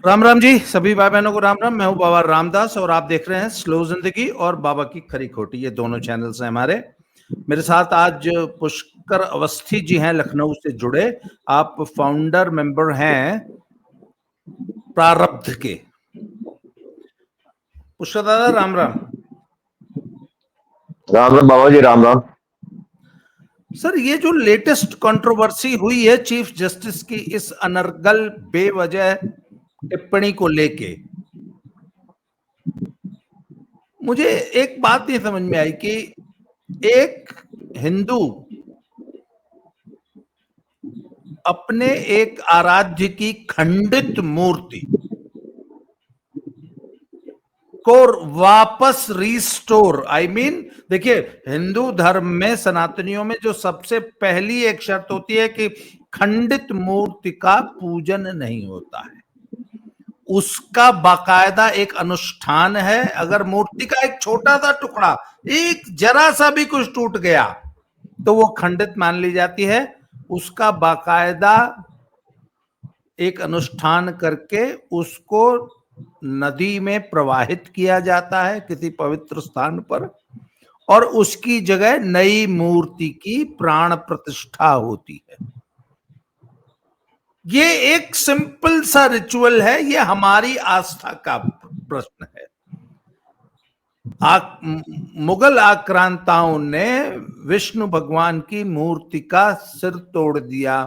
राम राम जी, सभी भाई बहनों को राम राम। मैं हूं बाबा रामदास और आप देख रहे हैं स्लो जिंदगी और बाबा की खरी खोटी, ये दोनों चैनल्स हैं हमारे। मेरे साथ आज पुष्कर अवस्थी जी हैं, लखनऊ से जुड़े। आप फाउंडर मेंबर हैं प्रारब्ध के। पुष्कर दादा राम राम। राम राम बाबा जी, राम राम। सर, ये जो लेटेस्ट कंट्रोवर्सी हुई है चीफ जस्टिस की इस अनर्गल बेवजह टिप्पणी को लेके, मुझे एक बात नहीं समझ में आई कि एक हिंदू अपने एक आराध्य की खंडित मूर्ति को वापस रिस्टोर, देखिए, हिंदू धर्म में, सनातनियों में जो सबसे पहली एक शर्त होती है कि खंडित मूर्ति का पूजन नहीं होता है, उसका बाकायदा एक अनुष्ठान है। अगर मूर्ति का एक छोटा सा टुकड़ा, एक जरा सा भी कुछ टूट गया तो वो खंडित मान ली जाती है। उसका बाकायदा एक अनुष्ठान करके उसको नदी में प्रवाहित किया जाता है किसी पवित्र स्थान पर, और उसकी जगह नई मूर्ति की प्राण प्रतिष्ठा होती है। ये एक सिंपल सा रिचुअल है, ये हमारी आस्था का प्रश्न है। मुगल आक्रांताओं ने विष्णु भगवान की मूर्ति का सिर तोड़ दिया।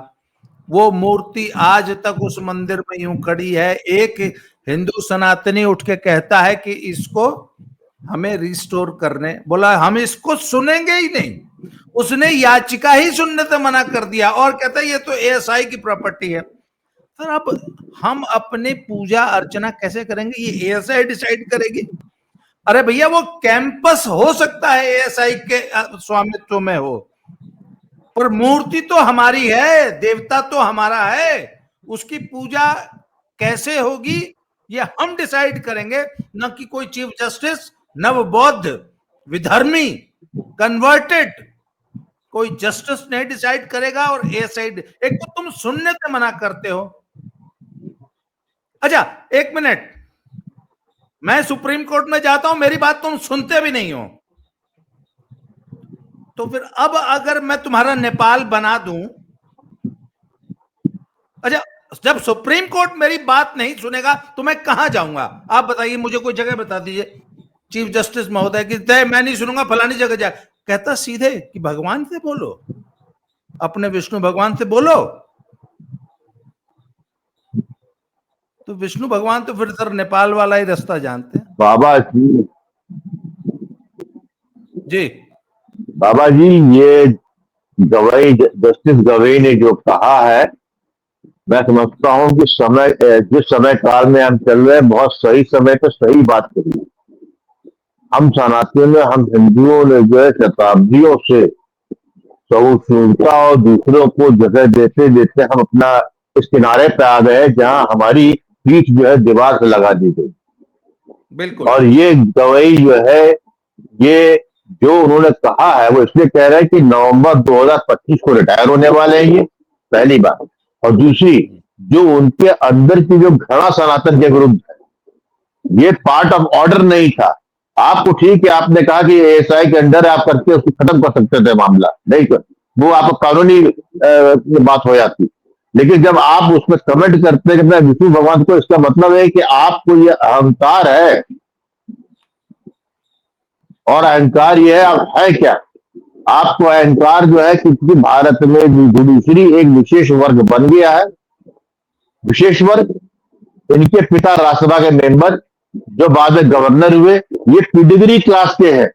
वो मूर्ति आज तक उस मंदिर में यूं खड़ी है। एक हिंदू सनातनी उठ के कहता है कि इसको हमें रिस्टोर करने, बोला हम इसको सुनेंगे ही नहीं। उसने याचिका ही सुनने से मना कर दिया और कहता है ये तो एएसआई की प्रॉपर्टी है। सर, अब हम अपने पूजा अर्चना कैसे करेंगे? ये एएसआई डिसाइड करेगी? अरे भैया, वो कैंपस हो सकता है एएसआई के स्वामित्व में हो, पर मूर्ति तो हमारी है, देवता तो हमारा है। उसकी पूजा कैसे होगी ये हम डिसाइड करेंगे, न कि कोई चीफ जस्टिस, नवबौद्ध, विधर्मी, कन्वर्टेड कोई जस्टिस नहीं डिसाइड करेगा। और एएसआई, एक तो तुम सुनने से मना करते हो। अच्छा, एक मिनट, मैं सुप्रीम कोर्ट में जाता हूं, मेरी बात तुम सुनते भी नहीं हो, तो फिर अब अगर मैं तुम्हारा नेपाल बना दूं, अच्छा, जब सुप्रीम कोर्ट मेरी बात नहीं सुनेगा तो मैं कहां जाऊंगा? आप बताइए, मुझे कोई जगह बता दीजिए चीफ जस्टिस महोदय की, तय मैं नहीं सुनूंगा, फलानी जगह जा। कहता सीधे कि भगवान से बोलो, अपने विष्णु भगवान से बोलो। तो विष्णु भगवान तो फिर सर नेपाल वाला ही रास्ता जानते हैं। बाबा जी, जी बाबा जी, ये गवई, जस्टिस गवई ने जो कहा है, मैं समझता हूं कि समय, जिस समय काल में हम चल रहे हैं, बहुत सही समय पर सही बात करी। हम सनातन, हम हिंदुओं ने जो है शताब्दियों से सहिष्णुता और दूसरों को जगह देते देते हम अपना इस किनारे पे आ गए जहां हमारी पीठ जो है दीवार से लगा दी गई। बिल्कुल। और ये गवई जो है, ये जो उन्होंने कहा है वो इसलिए कह रहे हैं कि नवंबर 2025 को रिटायर होने वाले हैं, ये पहली बात। और दूसरी, जो उनके अंदर की जो घृणा सनातन के विरुद्ध है, ये पार्ट ऑफ ऑर्डर नहीं था। आपको ठीक है, आपने कहा कि एएसआई के अंडर आप करके उसको खत्म कर सकते थे मामला, नहीं कर, वो आप कानूनी बात हो जाती। लेकिन जब आप उसमें कमेंट करते हैं कि विष्णु भगवान को, इसका मतलब है कि आपको ये अहंकार है। और अहंकार ये है क्या? आपको अहंकार जो है कि भारत में जुडिशरी एक विशेष वर्ग बन गया है, विशेष वर्ग। इनके पिता राज्यसभा के मेंबर जो बाद में गवर्नर हुए, ये पिडिग्री क्लास के हैं,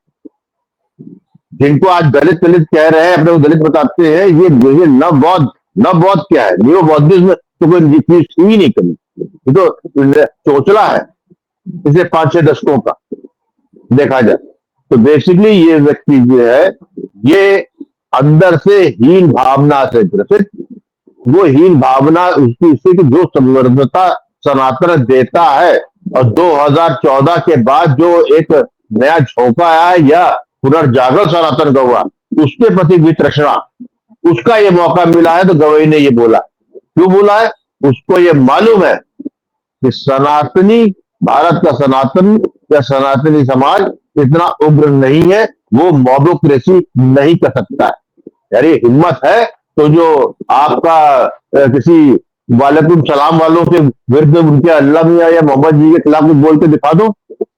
जिनको आज दलित दलित कह रहे हैं, अपने को दलित बताते हैं। ये नवबौद्ध, नवबौद्ध क्या है? न्यू बौद्धिज्म तो कोई चीज ही नहीं करी, ये तो चोचला है, इसे 5-6 दशकों का देखा जाए तो। बेसिकली ये व्यक्ति जो है, ये अंदर से हीन भावना से ग्रसित, वो हीन भावना उसकी, इससे कि जो संवर्धता सनातन देता है, और 2014 के बाद जो एक नया झोंका आया या पुनर्जागरण सनातन का हुआ, उसके प्रति वितृष्णा, उसका ये मौका मिला है। तो गवई ने ये बोला, क्यों बोला है? उसको ये मालूम है कि सनातनी भारत का सनातन या सनातनी समाज इतना उग्र नहीं है, वो मॉबोक्रेसी नहीं कर सकता है। यार ये हिम्मत है तो जो आपका किसी वालेकुम सलाम वालों के विरुद्ध उनके अल्लाह मियां या मोहम्मद जी के खिलाफ कुछ बोल के दिखा दो,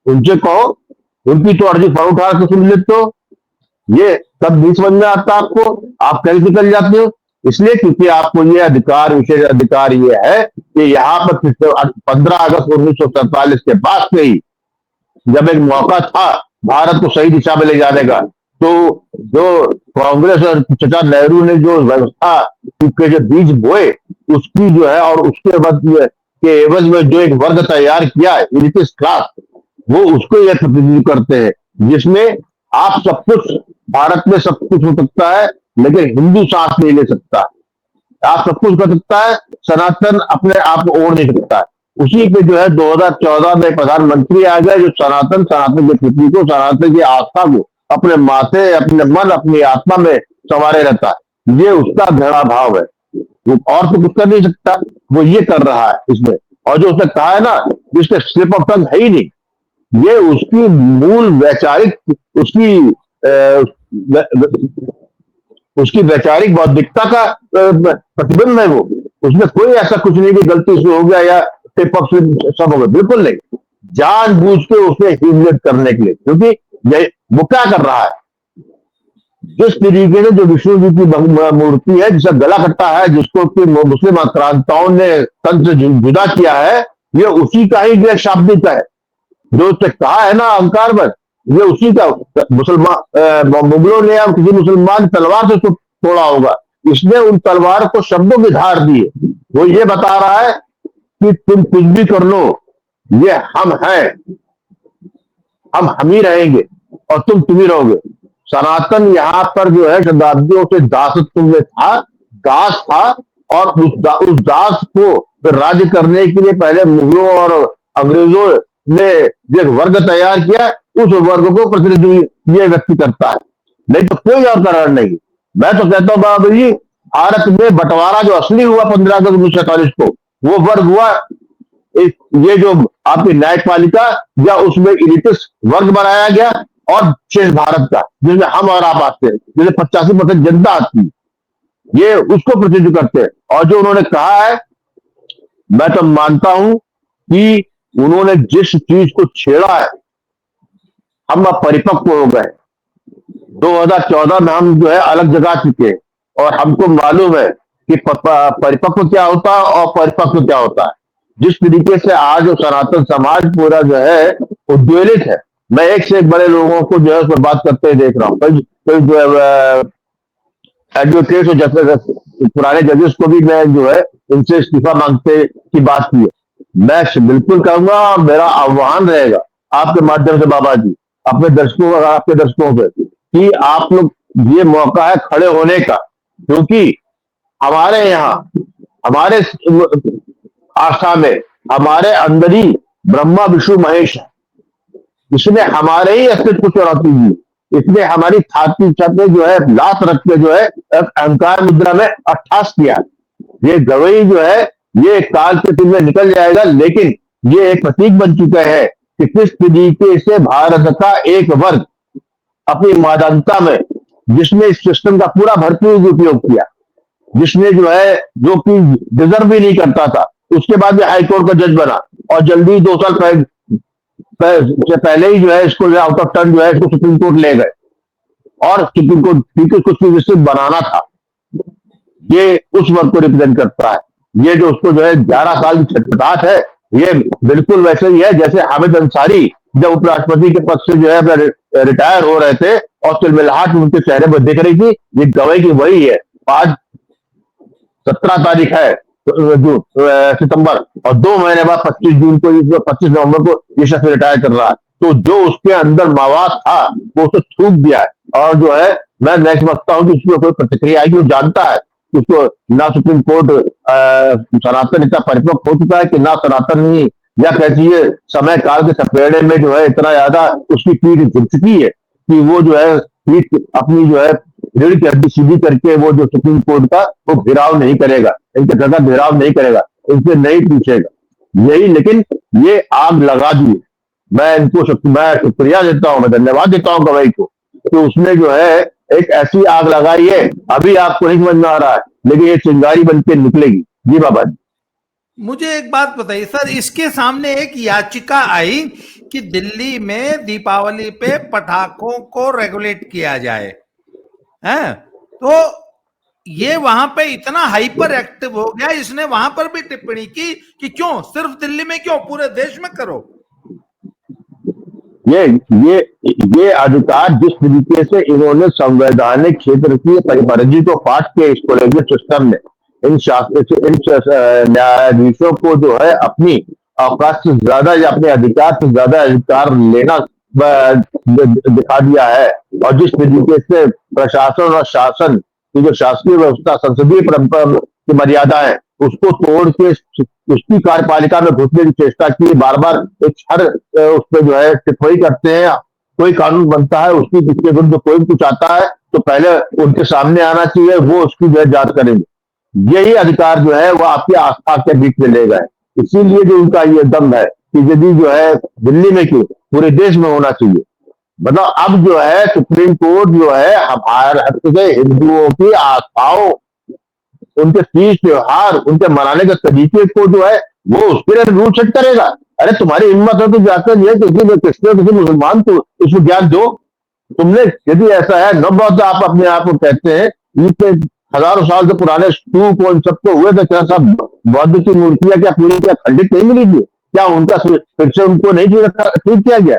उनसे कहो, उनकी तो अर्जी फौरन उठा के सुन लेते हो। ये तब नहीं समझ में आता आपको, आप कहीं निकल जाते हो। इसलिए क्योंकि आपको ये अधिकार, विशेष अधिकार ये है कि यहाँ पर 15 अगस्त 1947 के बाद से ही जब एक मौका था भारत को सही दिशा में ले जाने का, तो जो कांग्रेस और चाचा नेहरू ने जो व्यवस्था के जो बीज बोए, उसकी जो है और उसके बाद के एवज में जो एक वर्ग तैयार किया एलिटिस्ट क्लास, वो उसको यह प्रतिनिधित्व करते हैं, जिसमें आप सब कुछ, भारत में सब कुछ हो सकता है लेकिन हिंदू सांस नहीं ले सकता। आप सब कुछ कर सकता है, सनातन अपने आप को ओढ़ नहीं सकता है। उसी पे जो है 2014 में प्रधानमंत्री आ गए जो सनातन की पृथ्वी को, सनातन की आस्था को अपने माथे, अपने मन, अपनी आत्मा में संवारे रहता है। ये उसका गहरा भाव है, वो और तो कुछ कर नहीं सकता, वो ये कर रहा है इसमें। और जो उसने कहा है ना, जिसके स्लिप ऑफ टंग है ही नहीं, ये उसकी मूल वैचारिक, उसकी वैचारिक बौद्धिकता का प्रतिबिंब है वो। उसमें कोई ऐसा कुछ नहीं कि गलती से हो गया या टिप अप से सब हो गया, बिल्कुल नहीं। जानबूझ के उसे ह्यूमिलेट करने के लिए, क्योंकि वो क्या कर रहा है, जिस तरीके से जो विष्णु जी की मूर्ति है, जिसका गला कट्टा है, जिसको कि मुस्लिम आक्रांताओं ने तन से जुदा किया है, ये उसी का ही जो शाब्दिक है। जो उसने कहा है ना अहंकार पर, ये उसी का। मुसलमान मुगलों ने या किसी मुसलमान तलवार से तोड़ा होगा, इसने उन तलवार को शब्दों की धार दी है। वो ये बता रहा है कि तुम कुछ भी कर लो, ये हम हैं, हम ही रहेंगे और तुम ही रहोगे। सनातन यहाँ पर जो है शताब्दियों से दासत्व में था, दास था, और उस दास को राज्य करने के लिए पहले मुगलों और अंग्रेजों ने जो वर्ग तैयार किया, उस वर्ग को प्रतिनिधित्व ये व्यक्ति करता है, नहीं तो कोई और कारण नहीं। मैं तो कहता हूँ बाबा जी, भारत में बंटवारा जो असली हुआ 15 अगस्त 1947 को, वो वर्ग हुआ ये जो आपकी न्यायपालिका या उसमें इलिटिस्ट वर्ग बनाया गया, और शेष भारत का जिसमें हम और आप आते हैं, जिसमें 85% जनता आती है, ये उसको प्रतिनिधित्व करते हैं। और जो उन्होंने कहा है, मैं तो मानता हूं कि उन्होंने जिस चीज को छेड़ा है, हम अब परिपक्व हो गए। 2014 में हम जो है अलग जगा चुके हैं, और हमको मालूम है कि परिपक्व क्या होता है और परिपक्व क्या होता है। जिस तरीके से आज सनातन समाज पूरा जो है उद्वेलित है, मैं एक से एक बड़े लोगों को जो है उस पर बात करते देख रहा हूँ। कई जो एडवोकेट और जजेस, पुराने जजेस को भी मैं जो है इनसे इस्तीफा मांगते की बात की है। मैं बिल्कुल कहूंगा, मेरा आह्वान रहेगा आपके माध्यम से बाबा जी, अपने दर्शकों, आपके दर्शकों पे, कि आप लोग, ये मौका है खड़े होने का, क्योंकि हमारे यहाँ, हमारे आस्था में, हमारे अंदर ही ब्रह्मा विष्णु महेश है। इसने हमारे ही अस्तित्व को चुनौती दी, इसने हमारी छाती छत जो है लात रख के जो है अहंकार मुद्रा में अट्ठास किया। ये गवई जो है ये काल के दिन में निकल जाएगा, लेकिन ये एक प्रतीक बन चुका है कि किस तरीके से भारत का एक वर्ग अपनी मादानता में, जिसने इस सिस्टम का पूरा भरपूर उपयोग किया, जिसने जो है, जो कि डिजर्व भी नहीं करता था, उसके बाद भी हाईकोर्ट का जज बना, और जल्दी 2 साल से पहले ही जो है इसको आउट ऑफ टर्न जो है इसको सुप्रीम कोर्ट ले गए, और सुप्रीम कोर्ट क्योंकि कुछ विस्तृत बनाना था। ये उस वर्ग को रिप्रेजेंट करता है। ये जो उसको जो है 11 साल की छटपटाहट है, ये बिल्कुल वैसे ही है जैसे हामिद अंसारी जब उपराष्ट्रपति के पद से जो है रिटायर हो रहे थे, और तिलमिलाहट उनके चेहरे पर दिख रही थी। ये गवाही की वही है। आज 17 तारीख है सितंबर, और 2 महीने बाद 25 नवंबर को ये शख्स रिटायर कर रहा है। तो जो उसके अंदर मवाद था वो उसे थूक दिया है, और जो है मैं नहीं समझता हूँ कि उसमें कोई प्रतिक्रिया आएगी। वो जानता है उसको ना सुप्रीम कोर्ट सनातन इतना परिपक्व हो चुका है कि ना सनातन ही, या कहती है समय काल के सपेड़े में जो है इतना ज्यादा उसकी पीठ झुक चुकी है कि वो जो है पीठ अपनी जो है रीढ़ की हड्डी सीधी करके वो जो सुप्रीम कोर्ट का वो घेराव नहीं करेगा, इनके घर का घेराव नहीं करेगा, इनसे नहीं पूछेगा। यही, लेकिन ये आग लगा दी। मैं शुक्रिया देता हूं, मैं धन्यवाद देता हूं गवाही को कि उसने जो है एक ऐसी आग लगाई है। अभी आपको नहीं समझ में आ रहा है, लेकिन ये चिंगारी बन के निकलेगी। जी बाबा जी। मुझे एक बात बताइए सर, इसके सामने एक याचिका आई कि दिल्ली में दीपावली पे पटाखों को रेगुलेट किया जाए, हैं? तो ये वहां पे इतना हाइपर एक्टिव हो गया, इसने वहां पर भी टिप्पणी की कि क्यों सिर्फ दिल्ली में, क्यों पूरे देश में करो। ये ये ये अधिकार जिस तरीके से इन्होंने संवैधानिक क्षेत्र की परिधि को काट के इस कॉलेजियम सिस्टम में इन न्यायाधीशों को जो है अपनी अवकाश से ज्यादा या अपने अधिकार से ज्यादा अधिकार लेना दिखा दिया है। और जिस तरीके से प्रशासन और शासन की जो शासकीय व्यवस्था, संसदीय परंपरा की मर्यादा है, उसको तोड़ के उसकी कार्यपालिका में घुसने की चेष्टा की। बार बार एक हर उस पर जो है टिप्पणी करते हैं। कोई कानून बनता है, उसकी जिसके विरुद्ध कोई कुछ आता है तो पहले उनके सामने आना चाहिए, वो उसकी जो है जांच करेंगे। यही अधिकार जो है वो आपकी आस्था के बीच में ले गए। इसीलिए जो उनका ये दम है कि यदि जो है दिल्ली में क्यों, पूरे देश में होना चाहिए। मतलब अब जो है सुप्रीम कोर्ट जो है भारत के हिंदुओं की आस्थाओं, उनके तीज त्योहार, उनके मनाने के तरीके को जो है वो उसके लिए रूल सेट करेगा। अरे तुम्हारी हिम्मत है तो जाकर ये किसी क्रिश्चियन किसी मुसलमान को इसको ज्ञान दो। तुमने यदि ऐसा है न बौद्ध आप अपने आप को कहते हैं, इनके हजारों साल से पुराने स्तूप और सबको हुए थे, क्या सब बौद्ध की मूर्तियां क्या पूरी क्या खंडित नहीं मिली थी? क्या उनका फिर से उनको नहीं ठीक किया गया?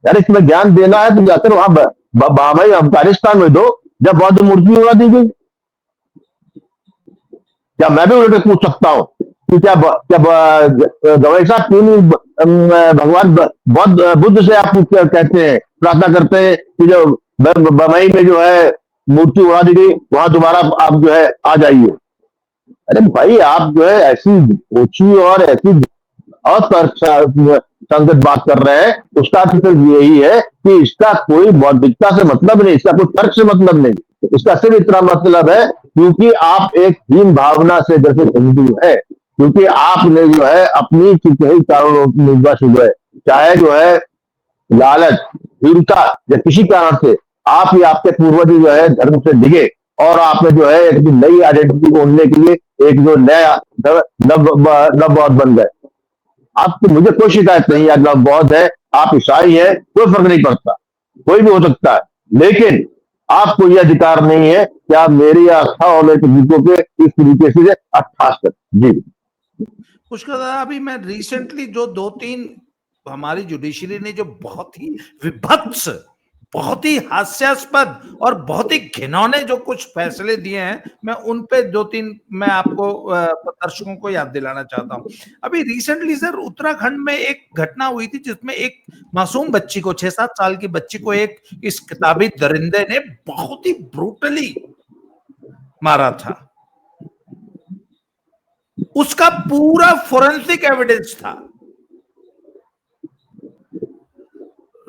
यार इसमें ज्ञान देना है तो जाकर वहां भाई अफगानिस्तान में दो, जब बौद्ध मूर्ति उड़ा दी गई। क्या मैं भी उन्हें पूछ सकता हूँ कि क्या गवई साहब क्यों नहीं भगवान बुद्ध से आप कहते हैं, प्रार्थना करते हैं कि जो बमई में जो है मूर्ति उड़ा दी गई, वहां दोबारा आप जो है आ जाइए। अरे भाई आप जो है ऐसी ऊंची और ऐसी असंगत बात कर रहे हैं। उसका अर्थ सिर्फ यही है कि इसका कोई बौद्धिकता से मतलब नहीं, इसका कोई तर्क से मतलब नहीं, इसका सिर्फ इतना मतलब है क्योंकि आप एक हीन भावना से जैसे हिंदू है, क्योंकि आपने जो है अपनी कई कारणों है, चाहे जो है लालच, हीनता या किसी कारण से आप ही आपके पूर्वज जो है धर्म से डिगे और आपने जो है एक नई आइडेंटिटी को उड़ने के लिए एक जो नया नव बौद्ध बन गए। आप तो मुझे कोई शिकायत नहीं है, नव बौद्ध है, आप ईसाई है, कोई फर्क नहीं पड़ता, कोई भी हो सकता है। लेकिन आपको यह अधिकार नहीं है कि आप मेरी आस्था और मेरे तरीकों के इस तरीके से अट्ठास कर। जी पुष्कर दादा, अभी मैं रिसेंटली जो 2-3 हमारी जुडिशरी ने जो बहुत ही विभत्स, बहुत ही हास्यास्पद और बहुत ही घिनौने जो कुछ फैसले दिए हैं, मैं उन पे 2-3 मैं आपको दर्शकों को याद दिलाना चाहता हूं। अभी रिसेंटली सर उत्तराखंड में एक घटना हुई थी जिसमें एक मासूम बच्ची को, 6-7 साल की बच्ची को एक इस किताबी दरिंदे ने बहुत ही ब्रूटली मारा था। उसका पूरा फोरेंसिक एविडेंस था।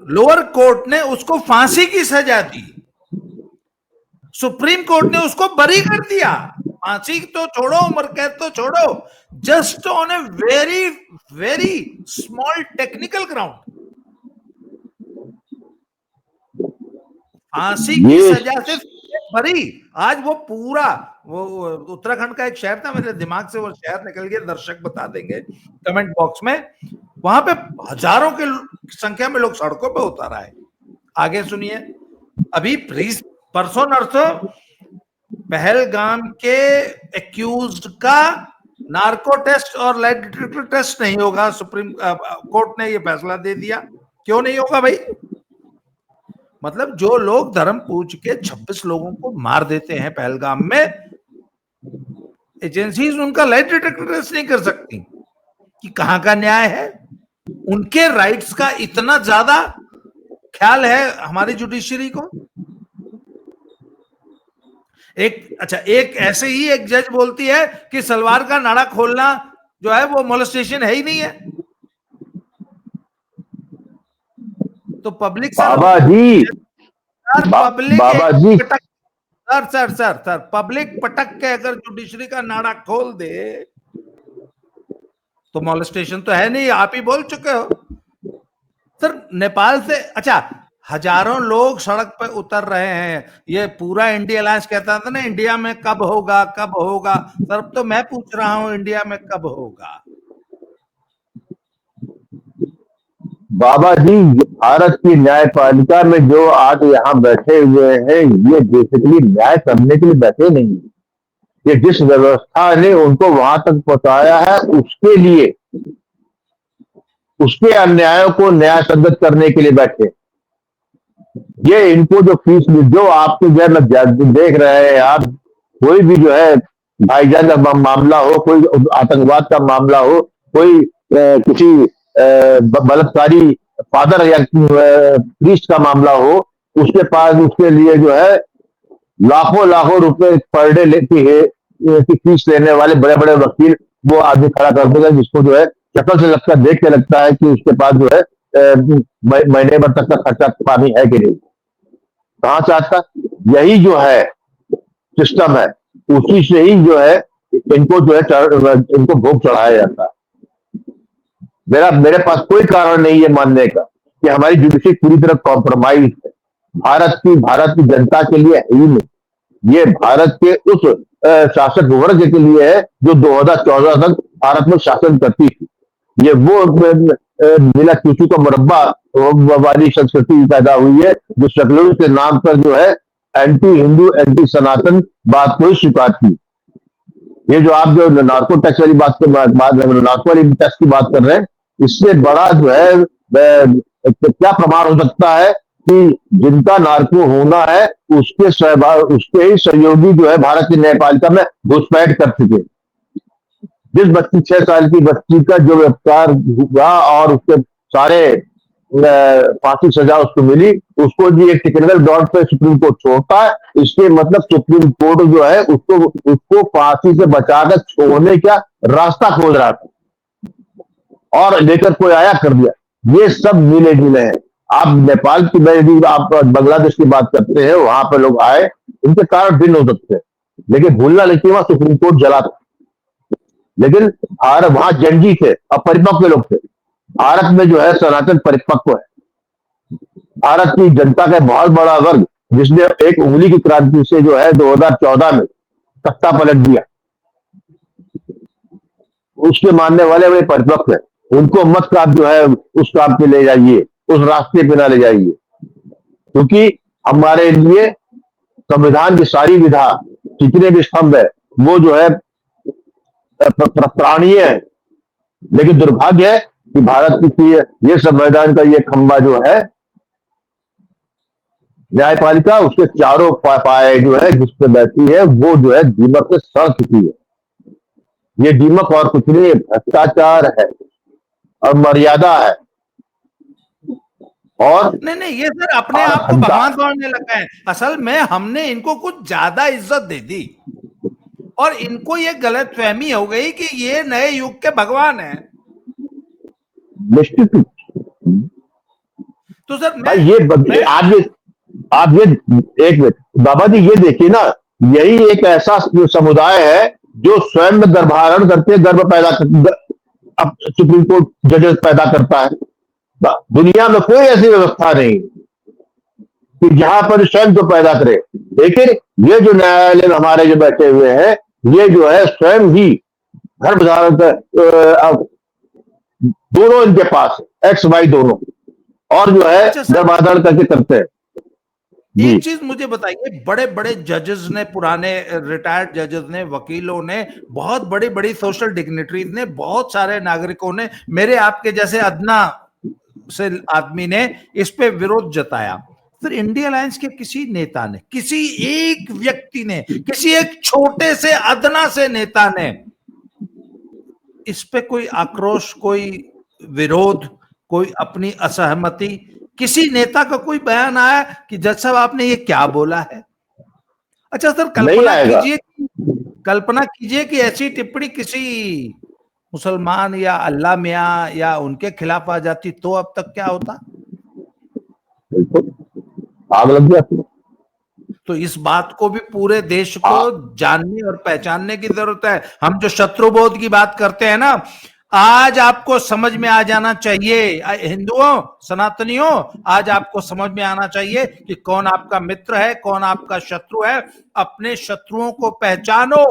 लोअर कोर्ट ने उसको फांसी की सजा दी, सुप्रीम कोर्ट ने उसको बरी कर दिया। फांसी तो छोड़ो, उम्र कैद तो छोड़ो, just on a very very small technical ground फांसी की सजा से बरी। आज वो पूरा, वो उत्तराखंड का एक शहर था, मेरे दिमाग से वो शहर निकल गया, दर्शक बता देंगे कमेंट बॉक्स में। वहां पे हजारों के संख्या में लोग सड़कों पे उतर आए। आगे सुनिए। अभी परसों नरसों पहलगाम के एक्यूज्ड का नार्को टेस्ट और लाइट डिटेक्टर टेस्ट नहीं होगा, सुप्रीम कोर्ट ने यह फैसला दे दिया। क्यों नहीं होगा भाई? मतलब जो लोग धर्म पूछ के 26 लोगों को मार देते हैं पहलगाम में, एजेंसीज उनका लाइट डिटेक्टर टेस्ट नहीं कर सकती कि कहां का न्याय है? उनके राइट्स का इतना ज्यादा ख्याल है हमारी जुडिशरी को। एक ऐसे ही एक जज बोलती है कि सलवार का नाड़ा खोलना जो है वो मोलेस्टेशन है ही नहीं है। तो पब्लिक बाबा जी, पब्लिक बाबा जी, सर पब्लिक पटक के अगर जुडिशरी का नाड़ा खोल दे तो मॉलेस्टेशन तो है नहीं, आप ही बोल चुके हो सर। नेपाल से अच्छा, हजारों लोग सड़क पे उतर रहे हैं, ये पूरा इंडिया अलायंस कहता था ना इंडिया में कब होगा कब होगा। सर अब तो मैं पूछ रहा हूं इंडिया में कब होगा। बाबा जी, भारत की न्यायपालिका में जो आज यहाँ बैठे हुए हैं, ये बेसिकली न्याय करने के लिए बैठे नहीं हैं। ये जिस व्यवस्था ने उनको वहां तक पहुंचाया है, उसके लिए, उसके अन्यायों को न्याय संगत करने के लिए बैठे। ये इनको जो फीस, जो आपके जो है देख रहे हैं आप, कोई भी जो है भाईजान का मामला हो, कोई आतंकवाद का मामला हो, कोई किसी बलात्कारी फादर या प्रीस्ट का मामला हो, उसके पास उसके लिए जो है लाखों लाखों रुपए पर डे लेती है की फीस लेने वाले बड़े बड़े वकील वो आदमी खड़ा कर देगा, जिसको जो है शक्ल से लगता, देख के लगता है कि उसके पास जो है महीने भर तक का खर्चा पानी है कि नहीं। कहां से आता? यही जो है सिस्टम है, उसी से ही जो है इनको जो है इनको भोग चढ़ाया जाता है। मेरे पास कोई कारण नहीं है मानने का कि हमारी जुडिशरी पूरी तरह कॉम्प्रोमाइज है। भारत की जनता के लिए है ही नहीं, ये भारत के उस शासक वर्ग के लिए है जो 2014 तक भारत में शासन करती थी। ये वो मिला चूचू का मुरब्बा वाली संस्कृति पैदा हुई है, जो सेकुलर के नाम पर जो है एंटी हिंदू एंटी सनातन बात को ही स्वीकारती। ये जो आप जो नार्को टैक्स वाली नार्को वाली टैक्स की बात कर रहे हैं, इससे बड़ा जो है क्या प्रमाण हो सकता है कि जिनका नार्को होना है उसके ही सहयोगी जो है भारत की न्यायपालिका में घुसपैठ कर चुके। जिस बच्ची 6 साल की बच्ची का जो गिरफ्तार हुआ और उसके सारे फांसी सजा उसको मिली, उसको भी एक टेक्निकल ग्राउंड पे सुप्रीम कोर्ट छोड़ता है। इसके मतलब सुप्रीम कोर्ट जो है उसको फांसी से बचाकर छोड़ने का रास्ता खोज रहा था और लेकर कोई आया कर दिया। ये सब मिले जुले हैं। आप नेपाल की, आप बांग्लादेश की बात करते हैं, वहां पर लोग आए, उनके कारण भिन्न हो सकते हैं, लेकिन भूलना नहीं चाहिए वहां सुप्रीम कोर्ट जला था। लेकिन वहां जंजी थे, अपरिपक्व लोग थे। भारत में जो है सनातन परिपक्व है। भारत की जनता का बहुत बड़ा वर्ग जिसने एक उंगली की क्रांति से जो है 2014 में सत्ता पलट दिया, उसके मानने वाले वे परिपक्व है। उनको मत आप जो है उस काम पे ले जाइए, उस रास्ते पे ना ले जाइए, क्योंकि हमारे लिए संविधान की सारी विधा, जितने भी स्तंभ है, वो जो है प्राणीय है। लेकिन दुर्भाग्य है कि भारत की ये संविधान का ये खंबा जो है न्यायपालिका, उसके चारों पाए जो है जिस पे बैठी है, वो जो है दीमक से सड़ चुकी है। ये दीमक और कुछ नहीं, भ्रष्टाचार है और मर्यादा है। और नहीं ये सर अपने आप को भगवान समझने लगा है। असल में हमने इनको कुछ ज्यादा इज्जत दे दी और इनको ये गलत फहमी हो गई कि ये नए युग के भगवान हैं। निश्चित। तो सर आप ये एक मिनट बाबा जी, ये देखिए ना, यही एक ऐसा समुदाय है जो स्वयं में गर्भाधारण करके गर्भ पैदा अब सुप्रीम कोर्ट जजेस पैदा करता है। दुनिया में कोई ऐसी व्यवस्था नहीं कि जहां पर स्वयं को पैदा करे। लेकिन ये जो न्यायालय में हमारे जो बैठे हुए हैं, ये जो है स्वयं ही गर्भधारण दोनों इनके पास एक्स वाई दोनों, और जो है गर्भधारण करके करते हैं। एक चीज मुझे बताइए, बड़े बड़े जजेस ने, पुराने रिटायर्ड जजेस ने, वकीलों ने, बहुत बड़ी बड़ी सोशल डिग्निटरीज ने, बहुत सारे नागरिकों ने, मेरे आपके जैसे अदना से आदमी ने इस पे विरोध जताया। फिर इंडिया अलायंस के किसी नेता ने, किसी एक व्यक्ति ने, किसी एक छोटे से अदना से नेता ने इस पे कोई आक्रोश, कोई विरोध, कोई अपनी असहमति, किसी नेता का कोई बयान आया कि जज साहब आपने ये क्या बोला है? अच्छा सर, कल्पना कीजिए कि ऐसी टिप्पणी किसी मुसलमान या अल्लाह मियां या उनके खिलाफ आ जाती, तो अब तक क्या होता? आग लग जाती। तो इस बात को भी पूरे देश को जानने और पहचानने की जरूरत है। हम जो शत्रुबोध की बात करते हैं ना, आज आपको समझ में आ जाना चाहिए, हिंदुओं, सनातनियों, आज आपको समझ में आना चाहिए कि कौन आपका मित्र है, कौन आपका शत्रु है। अपने शत्रुओं को पहचानो।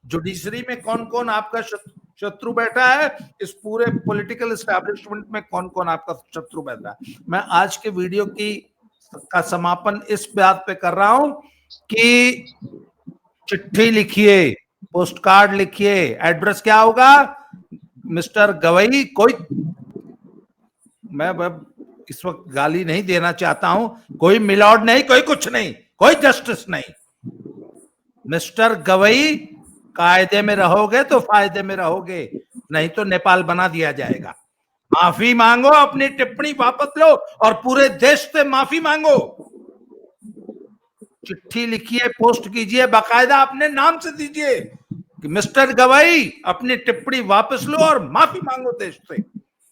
जुडिशरी में कौन कौन आपका शत्रु बैठा है, इस पूरे पॉलिटिकल एस्टैब्लिशमेंट में कौन कौन आपका शत्रु बैठा है। मैं आज के वीडियो का समापन इस बात पे कर रहा हूं कि चिट्ठी लिखिए, पोस्ट कार्ड लिखिए। एड्रेस क्या होगा? मिस्टर गवई, कोई, मैं इस वक्त गाली नहीं देना चाहता हूं, कोई मिलॉर्ड नहीं, कोई कुछ नहीं, कोई जस्टिस नहीं। मिस्टर गवई, कायदे में रहोगे तो फायदे में रहोगे, नहीं तो नेपाल बना दिया जाएगा। माफी मांगो, अपनी टिप्पणी वापस लो और पूरे देश से माफी मांगो। चिट्ठी लिखिए, पोस्ट कीजिए, बाकायदा अपने नाम से दीजिए कि मिस्टर गवई, अपनी टिप्पणी वापस लो और माफी मांगो देश से।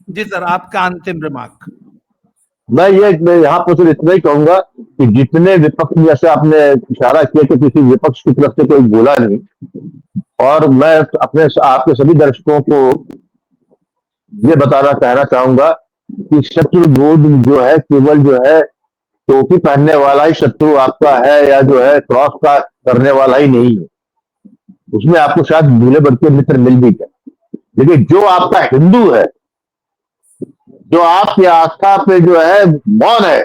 जी सर, आपका अंतिम रिमार्क। मैं यहाँ पर सिर्फ इतना ही कहूंगा कि जितने विपक्ष, जैसे आपने इशारा किया कि किसी विपक्ष की तरफ से कोई बोला नहीं, और मैं अपने आपके सभी दर्शकों को ये कहना चाहूंगा कि शत्रुबोध जो है केवल जो है टोपी पहनने वाला ही शत्रु आपका है, या जो है क्रॉस का करने वाला ही नहीं है। उसमें आपको शायद भूले बढ़ते मित्र मिल भी जाए, लेकिन जो आपका हिंदू है, जो आपकी आस्था पे जो है मौन है,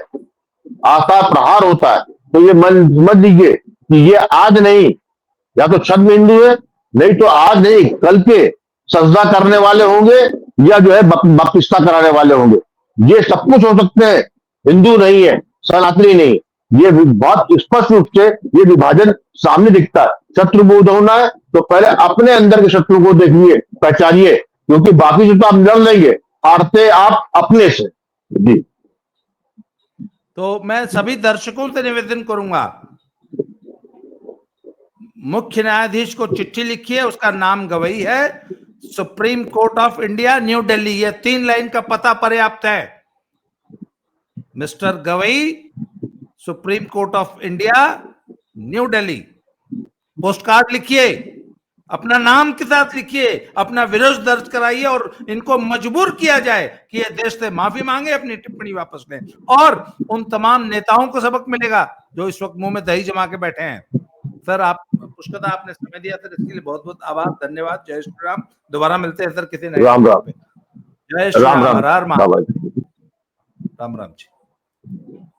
आस्था प्रहार होता है, तो ये मन समझ लीजिए कि ये आज नहीं, या तो छद्म हिंदू है, नहीं तो आज नहीं, कल के सजदा करने वाले होंगे, या जो है बपतिस्मा कराने वाले होंगे। ये सब कुछ हो सकते हैं, हिंदू नहीं है, सनातनी नहीं। ये बहुत स्पष्ट रूप से ये विभाजन सामने दिखता है। शत्रुबोध होना है तो पहले अपने अंदर के शत्रु को देखिए, पहचानिए, क्योंकि बाकी से तो आप लड़ लेंगे, हारते आप अपने से। जी, तो मैं सभी दर्शकों से निवेदन करूंगा, मुख्य न्यायाधीश को चिट्ठी लिखिए, उसका नाम गवई है, supreme court of India, new Delhi, ये 3 लाइन का पता पर्याप्त है। Mister Gavai, supreme court of India, new Delhi. Post card लिखिए, अपना नाम के साथ लिखिए, अपना विरोध दर्ज कराइए और इनको मजबूर किया जाए कि ये देश से माफी मांगे, अपनी टिप्पणी वापस लें। और उन तमाम नेताओं को सबक मिलेगा जो इस वक्त मुंह में दही जमा के बैठे हैं। सर, आप पुष्कदा, आपने समय दिया सर, इसके लिए बहुत बहुत आभार, धन्यवाद। जय श्री राम। दोबारा मिलते हैं सर किसी नए राम राम। पे। जय श्री राम, हर हर महादेव। राम राम जी।